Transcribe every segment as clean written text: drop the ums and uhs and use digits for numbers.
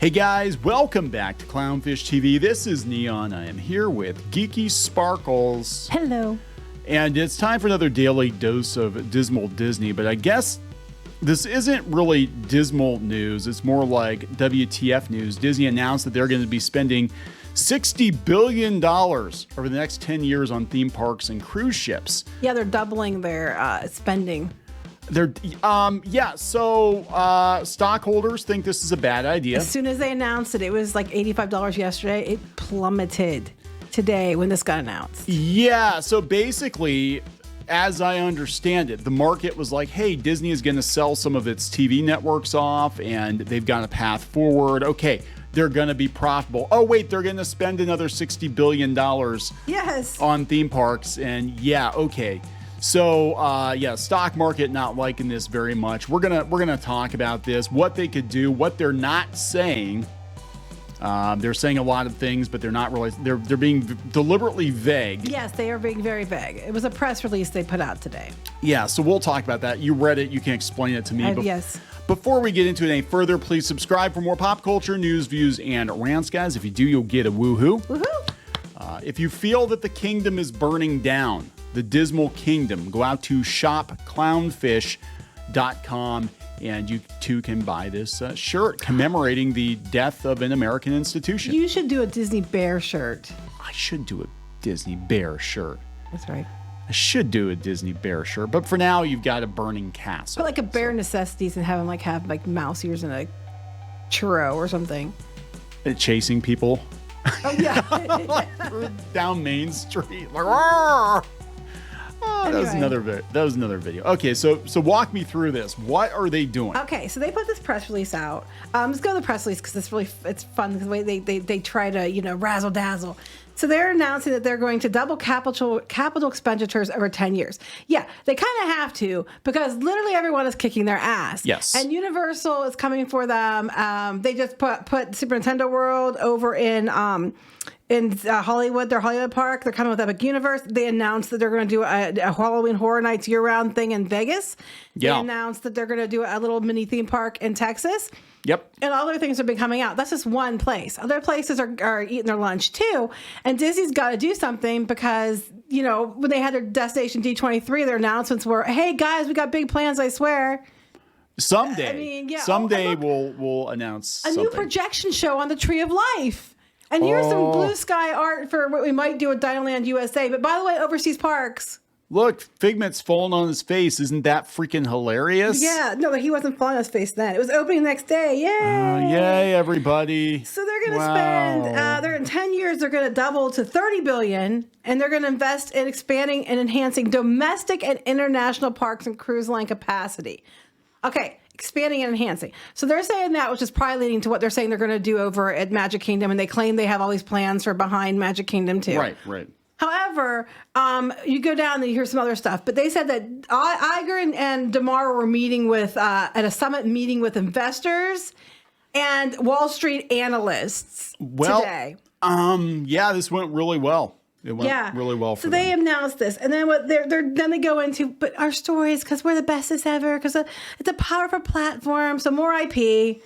Hey guys, welcome back to Clownfish TV. This is Neon. I am here with Geeky Sparkles. Hello. And it's time for another daily dose of dismal Disney, but I guess this isn't really dismal news. It's more like WTF news. Disney announced that they're going to be spending $60 billion over the next 10 years on theme parks and cruise ships. Yeah, they're doubling their spending. Stockholders think this is a bad idea. As soon as they announced it, it was like $85 yesterday. It plummeted today when this got announced. Yeah, so basically, as I understand it, the market was like, hey, Disney is going to sell some of its TV networks off, and they've got a path forward. Okay, they're going to be profitable. Oh, wait, they're going to spend another $60 billion on theme parks. And yeah, okay. So, stock market not liking this very much. We're gonna talk about this, what they could do, what they're not saying. They're saying a lot of things, but they're not really. They're being deliberately vague. Yes, they are being very vague. It was a press release they put out today. Yeah, so we'll talk about that. You read it. You can explain it to me. Yes. Before we get into it any further, please subscribe for more pop culture news, views, and rants, guys. If you do, you'll get a woohoo. Woohoo! If you feel that the kingdom is burning down, the Dismal Kingdom, go out to shopclownfish.com and you too can buy this shirt commemorating the death of an American institution. You should do a Disney bear shirt. I should do a Disney bear shirt. That's right. I should do a Disney bear shirt, but for now you've got a burning castle. Put like a bare necessities and have them have mouse ears and a churro or something. Chasing people. Oh yeah. Down Main Street. Like, Arr! Oh, anyway. That was another video. Okay, so walk me through this. What are they doing? Okay, so they put this press release out. Let's go to the press release because it's fun because the way they try to razzle dazzle. So they're announcing that they're going to double capital expenditures over 10 years. Yeah, they kind of have to because literally everyone is kicking their ass. Yes. And Universal is coming for them. They just put Super Nintendo World over in Hollywood, their Hollywood park. They're coming with Epic Universe. They announced that they're going to do a Halloween Horror Nights year-round thing in Vegas. Yeah. They announced that they're going to do a little mini theme park in Texas. Yep. And other things have been coming out. That's just one place. Other places are eating their lunch too. And Disney's got to do something because, when they had their Destination D23, their announcements were, hey guys, we got big plans, I swear. Someday. Someday we'll announce a new projection show on the Tree of Life. And here's some blue sky art for what we might do at Dinoland USA. But by the way, overseas parks. Look, Figment's falling on his face. Isn't that freaking hilarious? Yeah, no, but he wasn't falling on his face then. It was opening the next day. Yay! Yay, everybody. So they're going to spend, they're in 10 years, they're going to double to $30 billion, and they're going to invest in expanding and enhancing domestic and international parks and cruise line capacity. Okay. Expanding and enhancing. So they're saying that, which is probably leading to what they're saying they're going to do over at Magic Kingdom. And they claim they have all these plans for behind Magic Kingdom too. Right. However, you go down and you hear some other stuff. But they said that Iger and DeMar were meeting with, at a summit meeting with investors and Wall Street analysts today. Yeah, this went really well. It went really well for them. So they announced this, and then then they go into, but our stories, because we're the bestest ever, because it's a powerful platform, so more IP.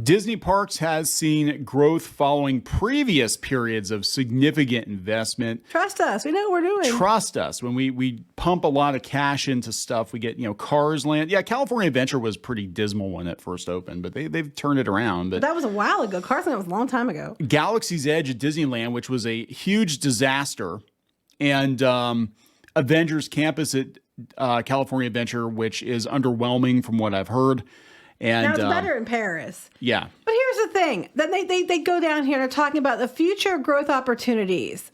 Disney Parks has seen growth following previous periods of significant investment. Trust us. We know what we're doing. Trust us. When we pump a lot of cash into stuff, we get, Cars Land. Yeah, California Adventure was pretty dismal when it first opened, but they've turned it around. But that was a while ago. Cars Land was a long time ago. Galaxy's Edge at Disneyland, which was a huge disaster, and Avengers Campus at California Adventure, which is underwhelming from what I've heard. And now it's better in Paris. Yeah. But here's the thing. Then they go down here and are talking about the future growth opportunities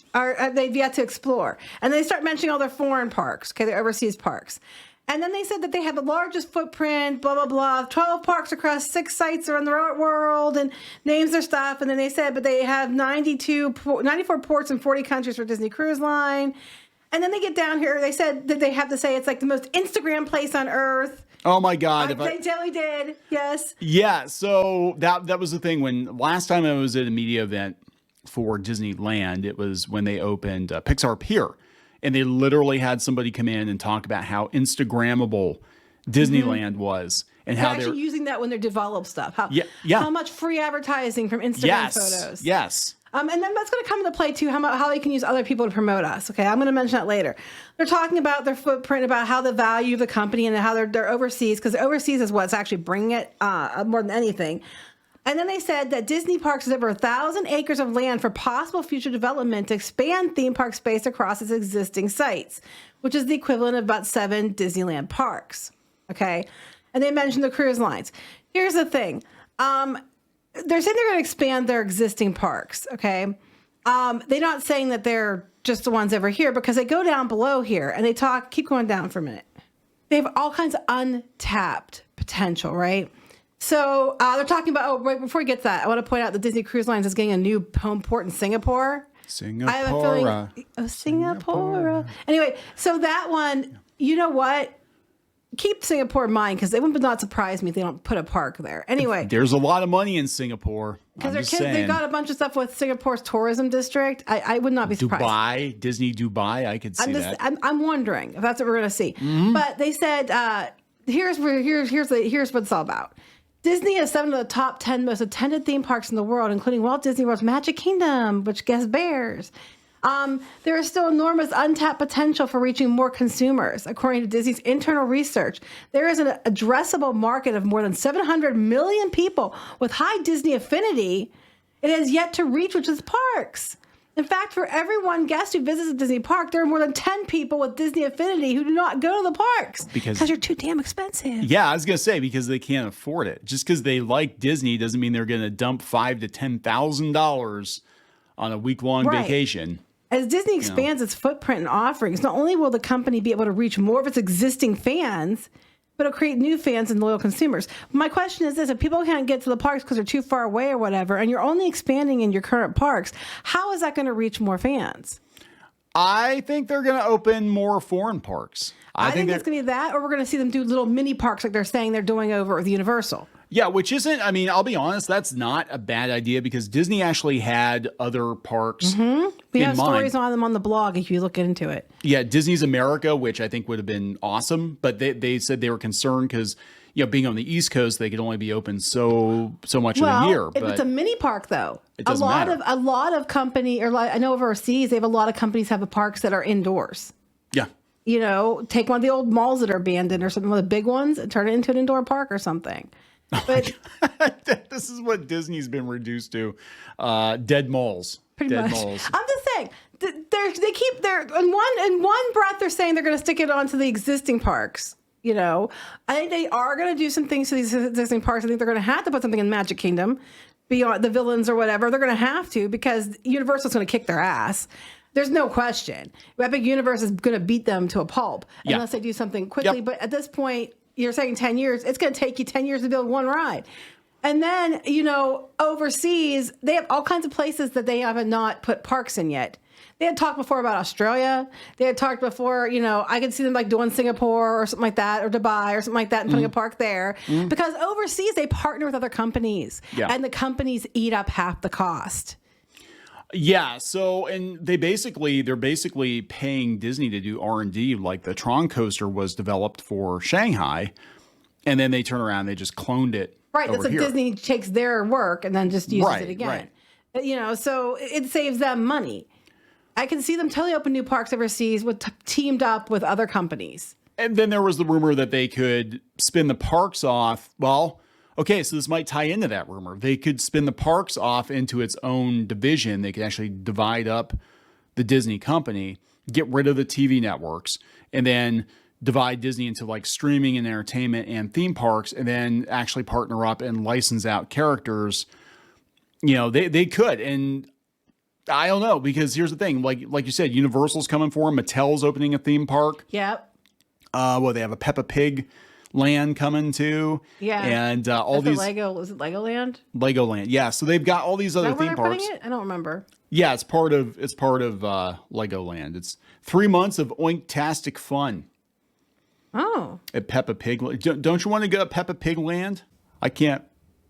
they've yet to explore. And they start mentioning all their foreign parks, their overseas parks. And then they said that they have the largest footprint, blah, blah, blah, 12 parks across 6 sites around the world, and names their stuff. And then they said, but they have 94 ports in 40 countries for Disney Cruise Line. And then they get down here, they said that they have to say it's like the most Instagram place on earth. Oh my God! They totally did. Yes. Yeah. So that was the thing. When last time I was at a media event for Disneyland, it was when they opened Pixar Pier, and they literally had somebody come in and talk about how Instagrammable Disneyland was. and they're how actually they're using that when they develop stuff. How much free advertising from Instagram yes, photos. yes. And then that's going to come into play too, how they can use other people to promote us. Okay, I'm going to mention that later. They're talking about their footprint, about how the value of the company and how they're overseas, because overseas is what's actually bringing it more than anything. And then they said that Disney Parks has over 1,000 acres of land for possible future development to expand theme park space across its existing sites, which is the equivalent of about 7 Disneyland parks. Okay, and they mentioned the cruise lines. Here's the thing. They're saying they're going to expand their existing parks, okay? They're not saying that they're just the ones over here, because they go down below here and they keep going down for a minute. They have all kinds of untapped potential, right? So they're talking about, right before we get to that, I want to point out that Disney Cruise Lines is getting a new home port in Singapore. Singapore. I have a feeling, Singapore. Anyway, so that one, you know what? Keep Singapore in mind, because it would not surprise me if they don't put a park there. Anyway, There's a lot of money in Singapore. because they've got a bunch of stuff with Singapore's tourism district. I would not be surprised. Dubai, Disney Dubai, I could see that. I'm wondering if that's what we're going to see. But they said here's what it's all about. Disney has 7 of the top 10 most attended theme parks in the world, including Walt Disney World's Magic Kingdom, which guests bears. There is still enormous untapped potential for reaching more consumers. According to Disney's internal research, there is an addressable market of more than 700 million people with high Disney affinity it has yet to reach, which is parks. In fact, for every one guest who visits a Disney park, there are more than 10 people with Disney affinity who do not go to the parks because you're too damn expensive. Yeah, I was gonna say, because they can't afford it. Just because they like Disney doesn't mean they're gonna dump $5,000 to $10,000 on a week-long vacation. As Disney expands its footprint and offerings, not only will the company be able to reach more of its existing fans, but it'll create new fans and loyal consumers. My question is this: if people can't get to the parks because they're too far away or whatever, and you're only expanding in your current parks, how is that going to reach more fans? I think they're going to open more foreign parks. I think it's going to be that, or we're going to see them do little mini parks like they're saying they're doing over with Universal. Yeah, which isn't, I mean, I'll be honest, that's not a bad idea, because Disney actually had other parks We have stories on them on the blog if you look into it. Yeah, Disney's America, which I think would have been awesome, but they said they were concerned because, being on the East Coast, they could only be open so much in a year. If it's a mini park, though, it doesn't matter. A lot of company, or I know overseas, they have a lot of companies have parks that are indoors. Yeah. Take one of the old malls that are abandoned or something, one of the big ones, and turn it into an indoor park or something. But this is what Disney's been reduced to: dead malls. Pretty much. Malls. I'm just saying they keep their in one breath they're saying they're going to stick it onto the existing parks. I think they are going to do some things to these existing parks. I think they're going to have to put something in Magic Kingdom beyond the villains or whatever. They're going to have to, because Universal's going to kick their ass. There's no question. Epic Universe is going to beat them to a pulp unless they do something quickly. Yep. But at this point, you're saying 10 years. It's going to take you 10 years to build one ride. And then, overseas, they have all kinds of places that they haven't not put parks in yet. They had talked before about Australia. They had talked before, I could see them like doing Singapore or something like that, or Dubai or something like that, and putting a park there. Because overseas, they partner with other companies. Yeah. And the companies eat up half the cost. Yeah, so, and they're basically paying Disney to do R&D, like the Tron coaster was developed for Shanghai, and then they turn around and they just cloned it. Right, that's like Disney takes their work and then just uses it again. Right. So it saves them money. I can see them totally open new parks overseas teamed up with other companies. And then there was the rumor that they could spin the parks off. Well, okay, so this might tie into that rumor. They could spin the parks off into its own division. They could actually divide up the Disney company, get rid of the TV networks, and then divide Disney into like streaming and entertainment and theme parks, and then actually partner up and license out characters. They could. And I don't know, because here's the thing. Like you said, Universal's coming for them. Mattel's opening a theme park. Yep. They have a Peppa Pig land coming too. Yeah. And all these was it Legoland? Legoland. Yeah. So they've got all these other theme parks. I don't remember. Yeah, it's part of Legoland. It's 3 months of oinktastic fun. Oh. At Peppa Pig. Don't you want to go to Peppa Pig Land? I can't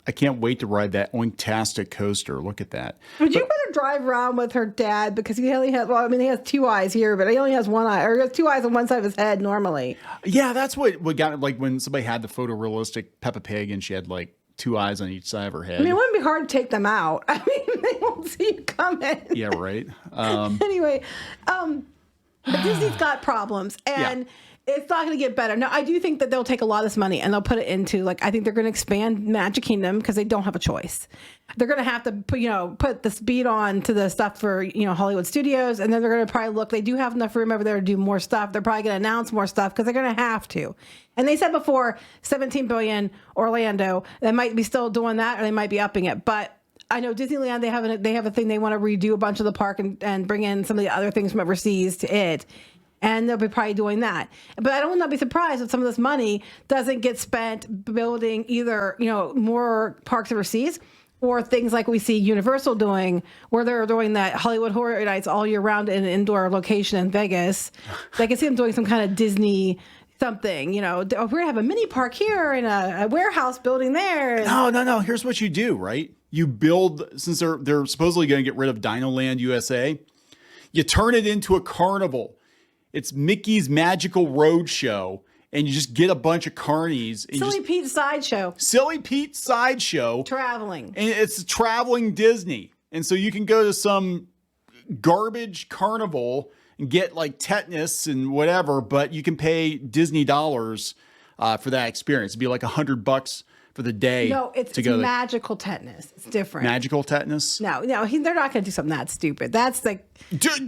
I can't wait to ride that oinktastic coaster. Look at that. Would you rather drive around with her dad because he only has, well, I mean, he has two eyes here, but he only has one eye, or he has two eyes on one side of his head normally. Yeah, that's what got it. Like when somebody had the photorealistic Peppa Pig and she had like two eyes on each side of her head. I mean, it wouldn't be hard to take them out. I mean, they won't see you coming. Yeah, right. Anyway, but Disney's got problems, and it's not going to get better. Now, I do think that they'll take a lot of this money and they'll put it into, like, I think they're going to expand Magic Kingdom because they don't have a choice. They're going to have to put the speed on to the stuff for, Hollywood Studios, and then they're going to probably look. They do have enough room over there to do more stuff. They're probably going to announce more stuff because they're going to have to. And they said before, $17 billion Orlando. They might be still doing that, or they might be upping it, but I know Disneyland, they have a thing, they want to redo a bunch of the park and bring in some of the other things from overseas to it. And they'll be probably doing that. But I would not be surprised if some of this money doesn't get spent building either, more parks overseas, or things like we see Universal doing, where they're doing that Hollywood Horror Nights all year round in an indoor location in Vegas. I can see them doing some kind of Disney something, we're gonna have a mini park here and a warehouse building there. No. Here's what you do, right? You build, since they're supposedly going to get rid of Dinoland USA, you turn it into a carnival. It's Mickey's Magical Roadshow, and you just get a bunch of carnies. Silly Pete's Sideshow. Silly Pete's Sideshow. Traveling. And it's traveling Disney. And so you can go to some garbage carnival and get like tetanus and whatever, but you can pay Disney dollars for that experience. It'd be like $100 for the day. No, it's magical tetanus. It's different. Magical tetanus? No, they're not going to do something that stupid. That's like...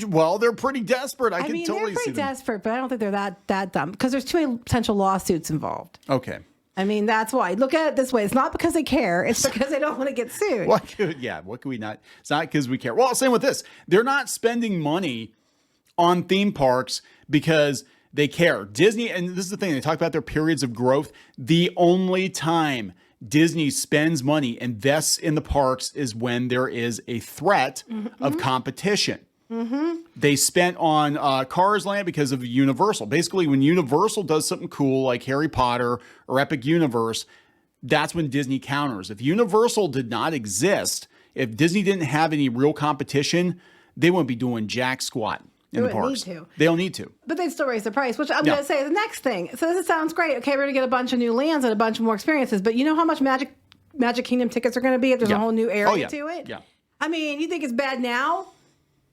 Well, they're pretty desperate. I can totally see they're pretty them. desperate, but I don't think they're that dumb because there's too many potential lawsuits involved. Okay. I mean, that's why. Look at it this way. It's not because they care. It's because they don't want to get sued. What can we not? It's not because we care. Well, same with this. They're not spending money on theme parks because they care. Disney, and this is the thing, they talk about their periods of growth. The only time Disney spends money, invests in the parks, is when there is a threat of competition. They spent on Cars Land because of Universal. Basically, when Universal does something cool like Harry Potter or Epic Universe, that's when Disney counters. If Universal did not exist, if Disney didn't have any real competition, they wouldn't be doing jack squat in the parks. They don't need to. But they'd still raise the price, which I'm going to say the next thing. So this sounds great. Okay, we're going to get a bunch of new lands and a bunch of more experiences. But you know how much Magic Kingdom tickets are going to be if there's a whole new area to it? Yeah. I mean, you think it's bad now?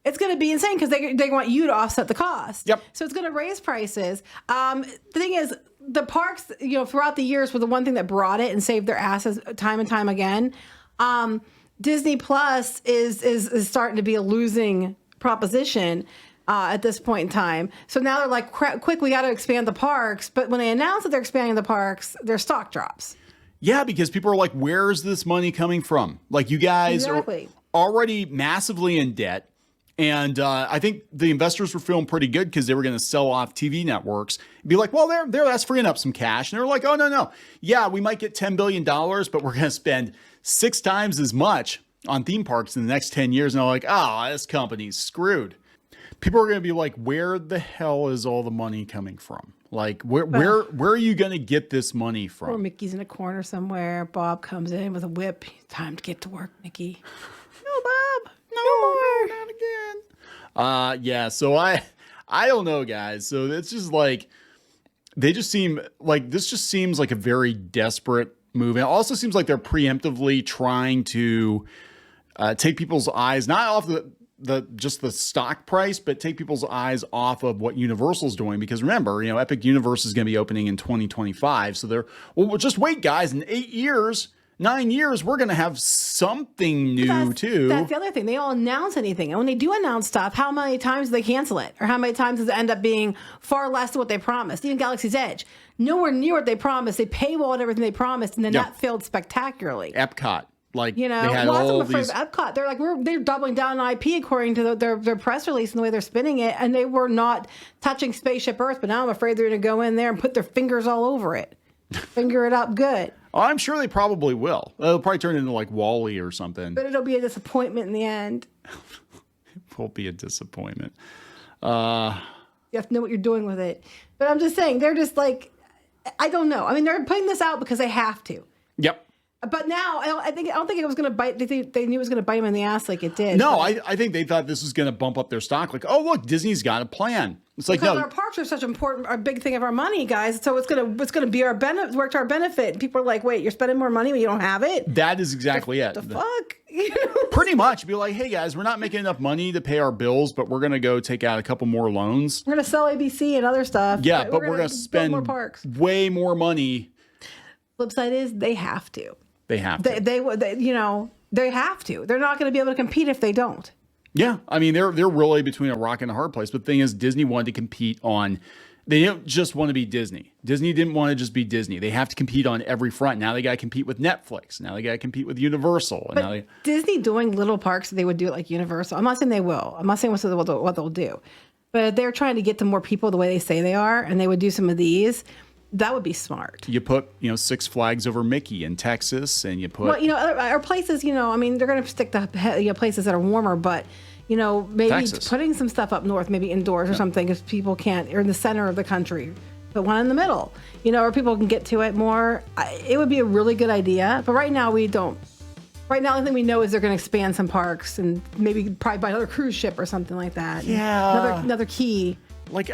It's going to be insane because they want you to offset the cost. Yep. So it's going to raise prices. The thing is, the parks, throughout the years were the one thing that brought it and saved their asses time and time again. Disney Plus is starting to be a losing proposition at this point in time. So now they're like, quick, we got to expand the parks. But when they announce that they're expanding the parks, their stock drops. Yeah, because people are like, where's this money coming from? Like, you guys are already massively in debt. And I think the investors were feeling pretty good because they were going to sell off TV networks and be like, well, that's freeing up some cash. And they were like, oh, no. Yeah, we might get $10 billion, but we're going to spend 6 times as much on theme parks in the next 10 years. And they're like, this company's screwed. People are going to be like, where the hell is all the money coming from? Like, where are you going to get this money from? Or Mickey's in a corner somewhere. Bob comes in with a whip. Time to get to work, Mickey. No, Bob. No more. Not again. Yeah. So I don't know, guys. So it's just like, this just seems like a very desperate move. And it also seems like they're preemptively trying to take people's eyes, not off just the stock price, but take people's eyes off of what Universal's doing. Because remember, Epic Universe is going to be opening in 2025. So we'll just wait, guys. In 9 years, we're going to have something new too. That's the other thing. They don't announce anything. And when they do announce stuff, how many times do they cancel it? Or how many times does it end up being far less than what they promised? Even Galaxy's Edge, nowhere near what they promised. They paywalled everything they promised, and then that failed spectacularly. Epcot. Like, they had all these... Epcot. They're like, they're doubling down on IP according to their press release and the way they're spinning it, and they were not touching Spaceship Earth, but now I'm afraid they're going to go in there and put their fingers all over it. Finger it up good. Oh, I'm sure they probably will. They'll probably turn into like Wall-E or something. But it'll be a disappointment in the end. It will be a disappointment. You have to know what you're doing with it. But I'm just saying, they're just like, I don't know. I mean, they're putting this out because they have to. Yep. But now I don't think it was going to bite. They knew it was going to bite them in the ass like it did. No, I think they thought this was going to bump up their stock. Like, oh look, Disney's got a plan. It's like, because no, our parks are such a big thing of our money, guys. So it's gonna be our benefit, work to our benefit. And people are like, wait, you're spending more money when you don't have it. That is exactly it. The fuck. Pretty much, be like, hey guys, we're not making enough money to pay our bills, but we're gonna go take out a couple more loans. We're gonna sell ABC and other stuff. Yeah, but we're gonna spend more parks. way more money. Flip side is they have to. They have to. They have to. They're not going to be able to compete if they don't. Yeah, I mean they're really between a rock and a hard place. But the thing is, Disney wanted to compete on. They didn't just want to be Disney. Disney didn't want to just be Disney. They have to compete on every front. Now they got to compete with Netflix. Now they got to compete with Universal. But Disney doing little parks, they would do it like Universal. I'm not saying they will. I'm not saying what they'll do. But they're trying to get to more people the way they say they are, and they would do some of these. That would be smart. You put, Six Flags over Mickey in Texas, and you put... Well, our places, I mean, they're going to stick to places that are warmer, but, maybe Texas. Putting some stuff up north, maybe indoors or something, if people can't, or in the center of the country. Put one in the middle, or people can get to it more. It would be a really good idea, but right now we don't. Right now, the only thing we know is they're going to expand some parks and maybe probably buy another cruise ship or something like that. Yeah. Another key. Like,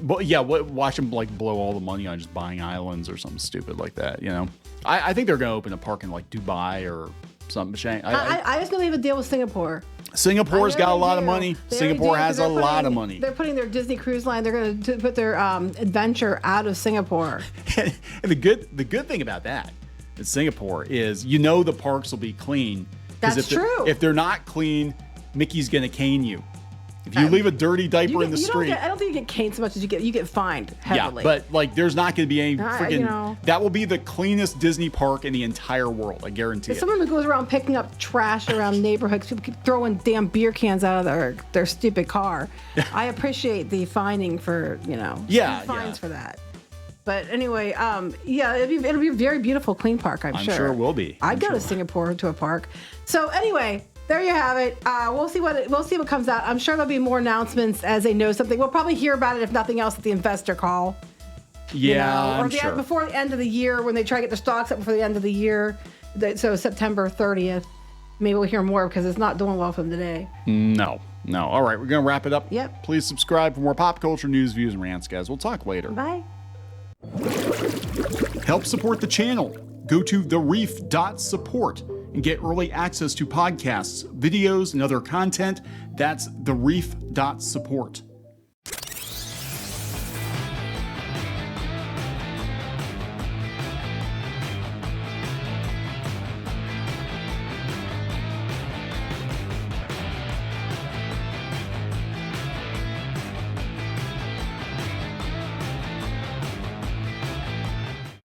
watch them blow all the money on just buying islands or something stupid like that. I think they're going to open a park in like Dubai or something. I just know they have a deal with Singapore. Singapore's got a lot of money. Singapore has a lot of money. They're putting their Disney Cruise Line. They're going to put their adventure out of Singapore. And the good thing about that in Singapore is the parks will be clean. That's true. If they're not clean, Mickey's going to cane you. If you leave a dirty diaper in the street, I don't think you get caned so much as you get fined heavily. Yeah, but there's not going to be any freaking. That will be the cleanest Disney park in the entire world. I guarantee it. Someone who goes around picking up trash around neighborhoods, people keep throwing damn beer cans out of their stupid car. I appreciate the fining for fines for that. But anyway, it'll be a very beautiful, clean park. I'm sure. I'm sure it will be. I'd go to Singapore to a park. So anyway. There you have it. We'll see what comes out. I'm sure there'll be more announcements as they know something. We'll probably hear about it if nothing else at the investor call. Yeah, or before the end of the year when they try to get their stocks up before the end of the year. So September 30th. Maybe we'll hear more because it's not doing well for them today. No. All right, we're gonna wrap it up. Yep. Please subscribe for more pop culture news, views, and rants, guys. We'll talk later. Bye. Help support the channel. Go to thereef.support. And get early access to podcasts, videos, and other content. That's thereef.support.